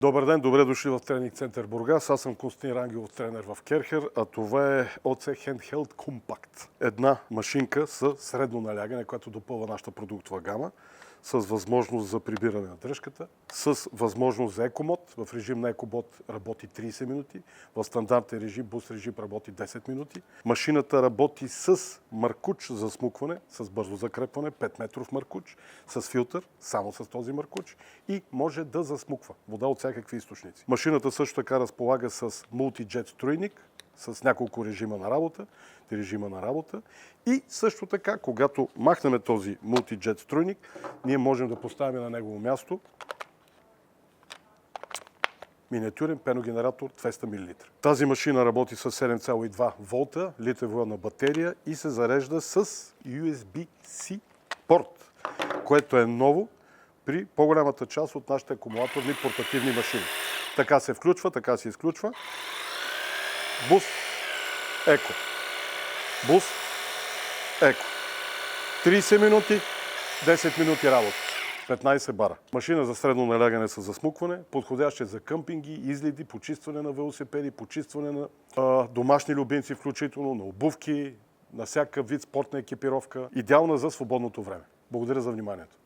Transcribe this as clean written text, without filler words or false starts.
Добър ден, добре дошли в тренинг център Бургас. Аз съм Константин Рангелов, тренер в Керхер, а това е OC Handheld Compact. Една машинка с средно налягане, която допълва нашата продуктова гама, с възможност за прибиране на дръжката, с възможност за екомод. В режим на екомод работи 30 минути, в стандартен режим, бус режим работи 10 минути. Машината работи с маркуч за смукване, с бързо закрепване, 5 метров маркуч, с филтър, само с този маркуч и може да засмуква вода от всякакви източници. Машината също така разполага с мултиджет струйник, с няколко режима на работа. И също така, когато махнем този мултиджет струйник, ние можем да поставим на негово място миниатюрен пеногенератор 200 мл. Тази машина работи с 7,2 волта, литиева батерия и се зарежда с USB-C порт, което е ново при по-голямата част от нашите акумулаторни портативни машини. Така се включва, така се изключва. Бус, еко. Бус, еко. 30 минути, 10 минути работа. 15 бара. Машина за средно налягане с засмукване, подходяща за къмпинги, излети, почистване на велосипеди, почистване на домашни любимци, включително на обувки, на всякакъв вид спортна екипировка. Идеална за свободното време. Благодаря за вниманието.